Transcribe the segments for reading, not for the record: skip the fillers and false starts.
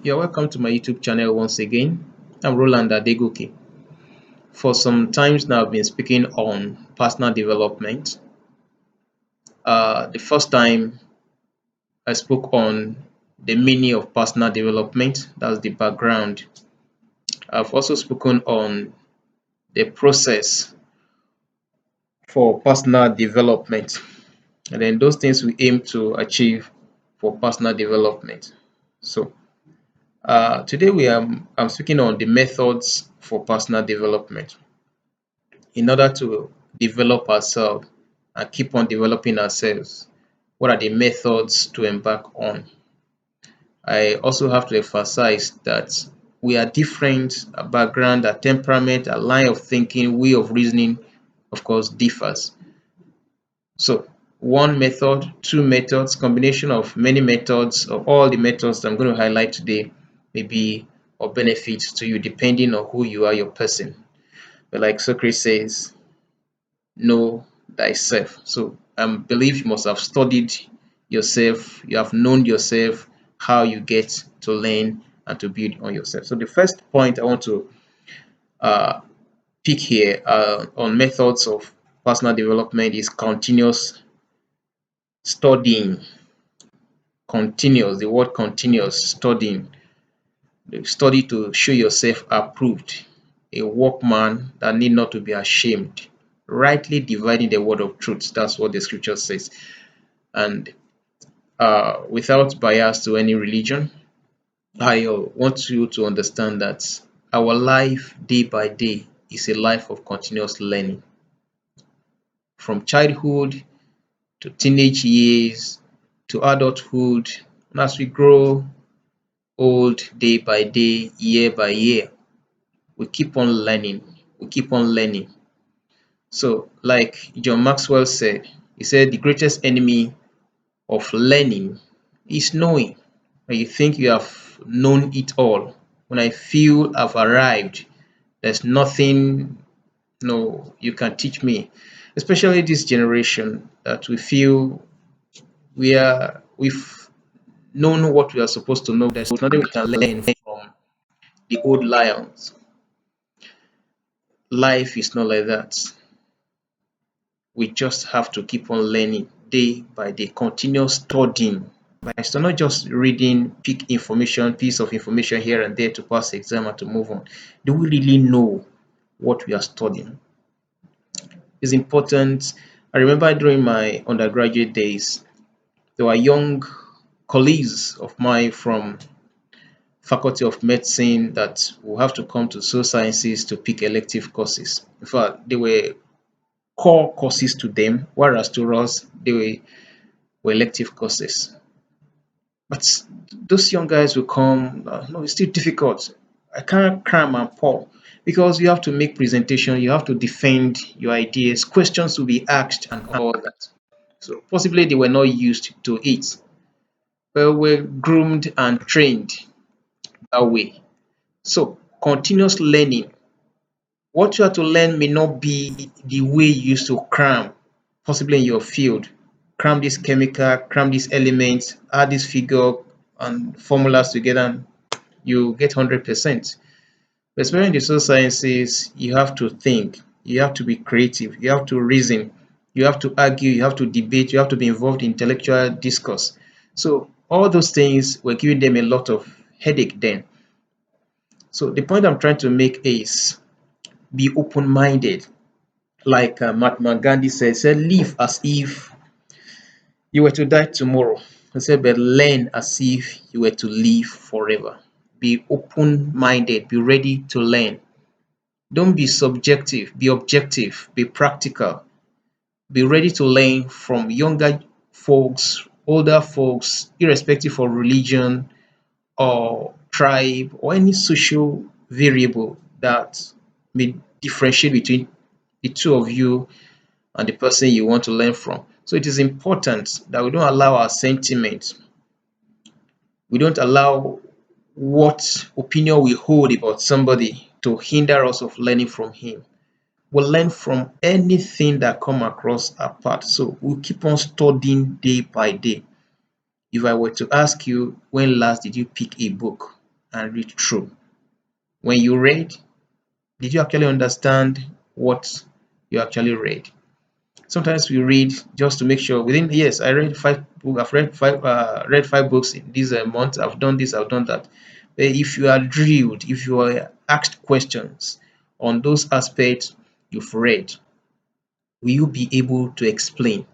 You're welcome to my YouTube channel once again. I'm Roland Adegoke. For some times now, I've been speaking on personal development. The first time I spoke on the meaning of personal development, that's the background. I've also spoken on the process for personal development, and then those things we aim to achieve for personal development. So, today I'm speaking on the methods for personal development. In order to develop ourselves and keep on developing ourselves, what are the methods to embark on? I also have to emphasize that we are different, our background, our temperament, our line of thinking, way of reasoning, of course, differs. So, one method, two methods, combination of many methods, or all the methods that I'm going to highlight today may be of benefit to you depending on who you are, your person. But like Socrates says, know thyself. So I believe you must have studied yourself, you have known yourself, how you get to learn and to build on yourself. So the first point I want to uh, pick here on methods of personal development is continuous studying. Continuous, the word continuous, studying. Study to show yourself approved, a workman that need not to be ashamed, rightly dividing the word of truth. That's what the scripture says. And without bias to any religion, I want you to understand that our life day by day is a life of continuous learning. From childhood to teenage years to adulthood, and as we grow old day by day, year by year, we keep on learning. We keep on learning. So, like John Maxwell said, he said the greatest enemy of learning is knowing. When you think you have known it all, when I feel I've arrived, there's nothing no you can teach me. Especially this generation that we feel we've known what we are supposed to know. There's nothing we can learn from the old lions. Life is not like that. We just have to keep on learning day by day, continuous studying. So not just reading piece of information here and there to pass the exam and to move on. Do we really know what we are studying? It's important. I remember during my undergraduate days, there were young colleagues of mine from Faculty of Medicine that will have to come to social sciences to pick elective courses. In fact, they were core courses to them, whereas to us, were elective courses. But those young guys will come, no, it's still difficult. I can't cram and pour because you have to make presentation, you have to defend your ideas, questions will be asked and all that. So possibly they were not used to it, but were groomed and trained that way. So continuous learning. What you have to learn may not be the way you used to cram, possibly in your field. Cram this chemical, cram this element, add this figure and formulas together, and you get 100%. But especially in the social sciences, you have to think, you have to be creative, you have to reason, you have to argue, you have to debate, you have to be involved in intellectual discourse. So all those things were giving them a lot of headache then. So the point I'm trying to make is be open-minded. Like Mahatma Gandhi said, live as if you were to die tomorrow. He said, but learn as if you were to live forever. Be open-minded, be ready to learn. Don't be subjective, be objective, be practical. Be ready to learn from younger folks, older folks, irrespective of religion or tribe or any social variable that may differentiate between the two of you and the person you want to learn from. So it is important that we don't allow our sentiments, we don't allow what opinion we hold about somebody to hinder us of learning from him. We'll learn from anything that come across our path. So we'll keep on studying day by day. If I were to ask you, when last did you pick a book? and read through. When you read, did you actually understand what you actually read? Sometimes we read just to make sure. Within, yes, I read 5 books. I've read 5 books in this month. I've done this. I've done that. But if you are drilled, if you are asked questions on those aspects you've read, will you be able to explain?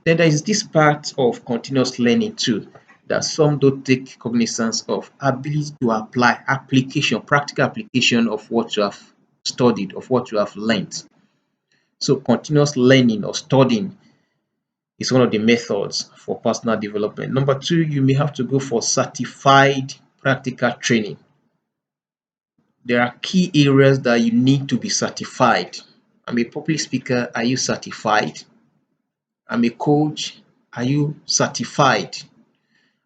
Then there is this part of continuous learning too that some don't take cognizance of: ability to apply, application, practical application of what you have studied, of what you have learned. So continuous learning or studying is one of the methods for personal development. Number two, you may have to go for certified practical training. There are key areas that you need to be certified. I'm a public speaker. Are you certified? I'm a coach. Are you certified?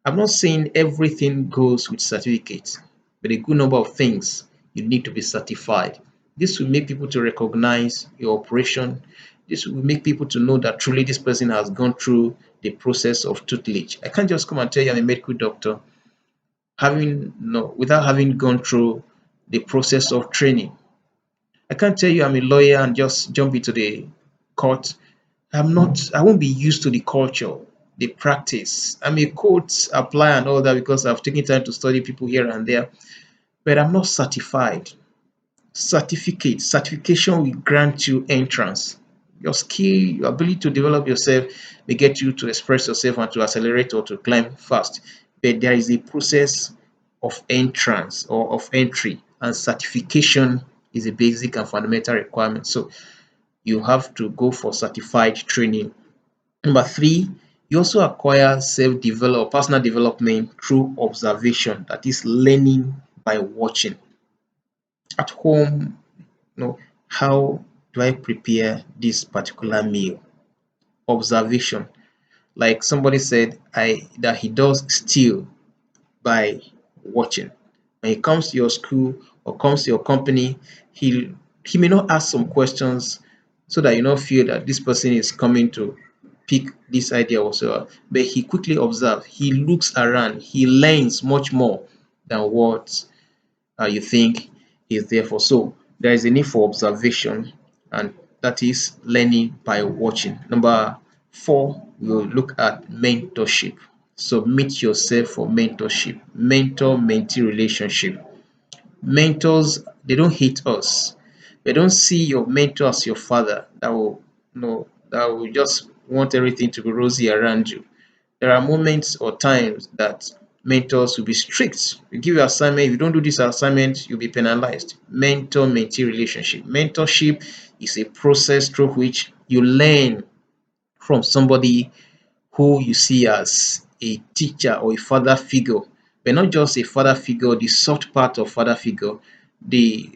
I'm not saying everything goes with certificates, but a good number of things you need to be certified. This will make people to recognize your operation. This will make people to know that truly this person has gone through the process of tutelage. I can't just come and tell you I'm a medical doctor having no without having gone through the process of training. I can't tell you I'm a lawyer and just jump into the court. I won't be used to the culture, the practice. I'm a coach, apply and all that because I've taken time to study people here and there, but I'm not certified. Certification will grant you entrance. Your skill, your ability to develop yourself may get you to express yourself and to accelerate or to climb fast. But there is a process of entrance or of entry, and certification is a basic and fundamental requirement. So you have to go for certified training. Number three, you also acquire self-develop personal development through observation, that is learning by watching. At home, how do I prepare this particular meal? Observation. Like somebody said, I that he does steal by watching. When he comes to your school or comes to your company, he may not ask some questions so that you not feel that this person is coming to pick this idea or so, but he quickly observes, he looks around, he learns much more than what you think is there for. So there is a need for observation, and that is learning by watching. Number four, we'll look at mentorship. Submit yourself for mentorship, mentor-mentee relationship. Mentors, they don't hate us. They don't see your mentor as your father that will that will just want everything to be rosy around you. There are moments or times that mentors will be strict. You give you assignment, if you don't do this assignment, you'll be penalized. Mentor-mentee relationship. Mentorship is a process through which you learn from somebody who you see as a teacher or a father figure, but not just a father figure, the soft part of father figure, the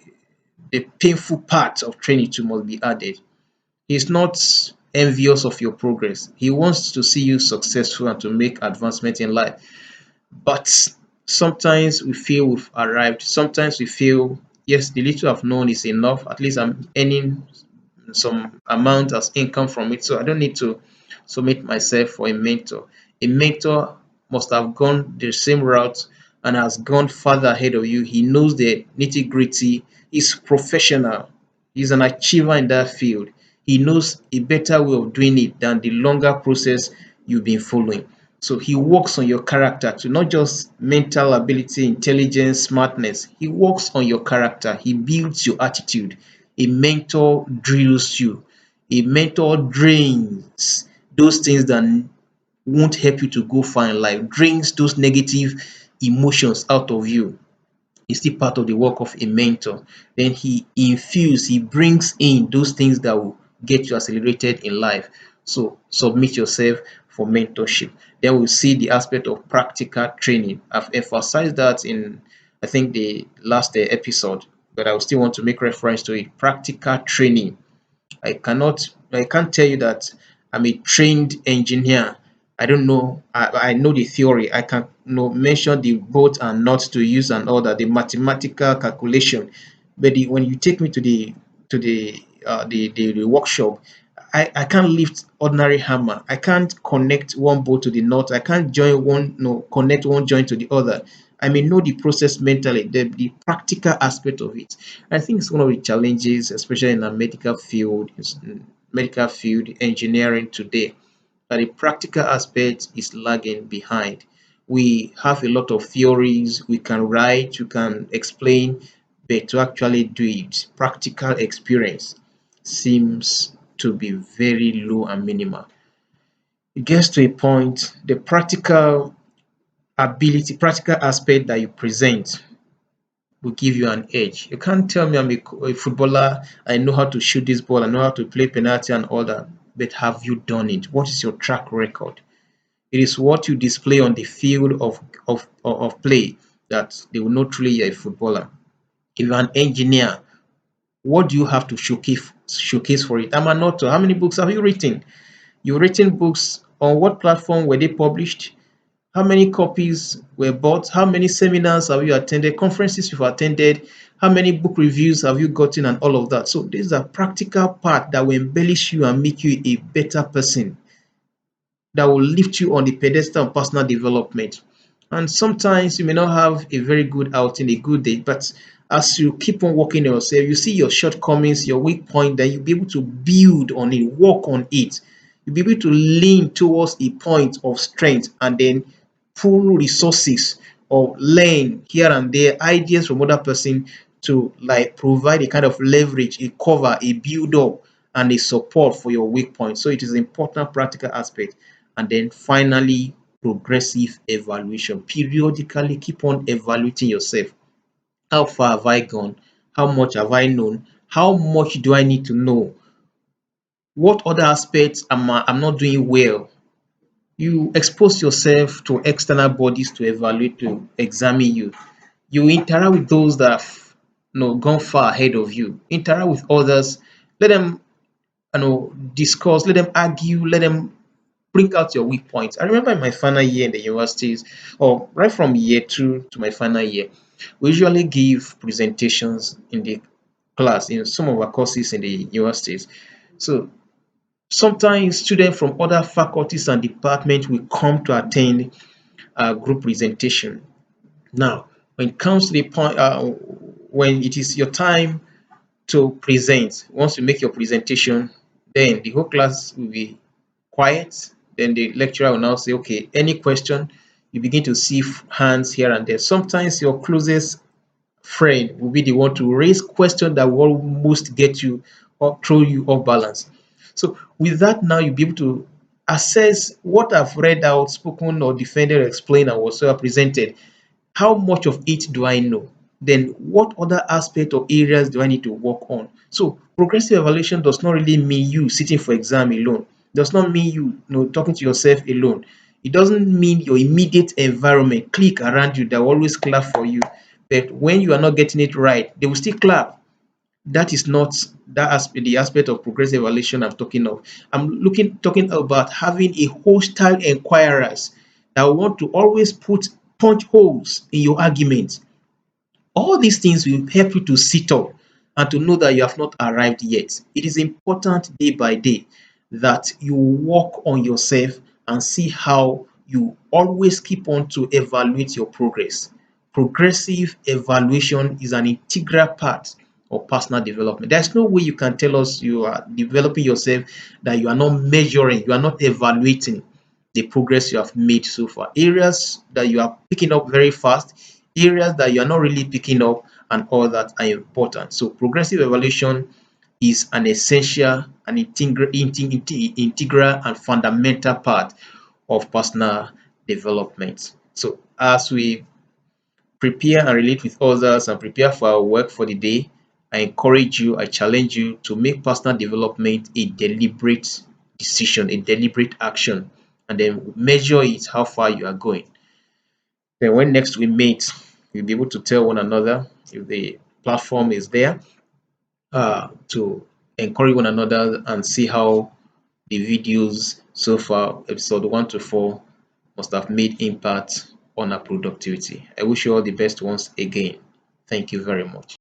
the painful part of training too must be added. He's not envious of your progress. He wants to see you successful and to make advancement in life. But sometimes we feel we've arrived. Sometimes we feel, yes, the little I've known is enough. At least I'm earning some amount as income from it. So I don't need to submit myself for a mentor. A mentor must have gone the same route and has gone further ahead of you. He knows the nitty gritty, he's professional, he's an achiever in that field. He knows a better way of doing it than the longer process you've been following. So he works on your character to not just mental ability, intelligence, smartness. He works on your character. He builds your attitude. A mentor drills you. A mentor drains those things that won't help you to go far in life, drains those negative emotions out of you. It's still part of the work of a mentor. Then he brings in those things that will get you accelerated in life. So submit yourself for mentorship. Then we'll see the aspect of practical training. I've emphasized that in, I think, the last episode, but I will still want to make reference to it. Practical training. I can't tell you that I'm a trained engineer. I don't know. I know the theory. I can mention the bolt and nuts to use and all that, the mathematical calculation. But when you take me to the workshop, I can't lift ordinary hammer. I can't connect one bolt to the nut. I can't join one, no, connect one joint to the other. I may know the process mentally, the practical aspect of it. I think it's one of the challenges, especially in a medical field, engineering today, that the practical aspect is lagging behind. We have a lot of theories, we can write, we can explain, but to actually do it, practical experience seems to be very low and minimal. It gets to a point, the practical ability, practical aspect that you present will give you an edge. You can't tell me I'm a footballer, I know how to shoot this ball, I know how to play penalty and all that, but have you done it? What is your track record? It is what you display on the field of play that they will know truly you're a footballer. If you're an engineer, what do you have to showcase for it? I'm an author. How many books have you written? You've written books on what platform were they published? How many copies were bought? How many seminars have you attended? Conferences you've attended? How many book reviews have you gotten and all of that? So these are practical part that will embellish you and make you a better person, that will lift you on the pedestal of personal development. And sometimes you may not have a very good outing, a good day, but as you keep on working on yourself, you see your shortcomings, your weak point, then you'll be able to build on it, work on it. You'll be able to lean towards a point of strength and then pull resources or learn here and there ideas from other person to like provide a kind of leverage, a cover, a build up, and a support for your weak point. So it is an important practical aspect. And then finally, progressive evaluation. Periodically keep on evaluating yourself. How far have I gone? How much have I known? How much do I need to know? What other aspects am not doing well? You expose yourself to external bodies to evaluate, to examine you. You interact with those that have gone far ahead of you. Interact with others. Let them discuss, let them argue, let them bring out your weak points. I remember in my final year in the universities, or right from year two to my final year, we usually give presentations in the class in some of our courses in the universities. So sometimes students from other faculties and departments will come to attend a group presentation. Now, when it comes to the point, when it is your time to present, once you make your presentation, then the whole class will be quiet. Then the lecturer will now say, okay, any question? You begin to see hands here and there. Sometimes your closest friend will be the one to raise question that will almost get you or throw you off balance. So with that, now you'll be able to assess what I've read out, spoken or defended, or explained, and whatsoever presented. How much of it do I know? Then what other aspect or areas do I need to work on? So progressive evaluation does not really mean you sitting for exam alone. Does not mean you talking to yourself alone. It doesn't mean your immediate environment, clique around you that will always clap for you. But when you are not getting it right, they will still clap. That is not that aspect, the aspect of progressive evaluation I'm talking of. I'm talking about having a hostile inquirers that want to always put punch holes in your argument. All these things will help you to sit up and to know that you have not arrived yet. It is important day by day that you work on yourself and see how you always keep on to evaluate your progress. Progressive evaluation is an integral part of personal development. There's no way you can tell us you are developing yourself that you are not measuring, you are not evaluating the progress you have made so far. Areas that you are picking up very fast, areas that you are not really picking up, and all that are important. So progressive evaluation is an essential and integral and fundamental part of personal development. So as we prepare and relate with others and prepare for our work for the day, I encourage you, I challenge you to make personal development a deliberate decision, a deliberate action, and then measure it how far you are going. Then when next we meet, we'll be able to tell one another if the platform is there, to encourage one another and see how the videos so far, episode 1 to 4, must have made impact on our productivity. I wish you all the best once again. Thank you very much.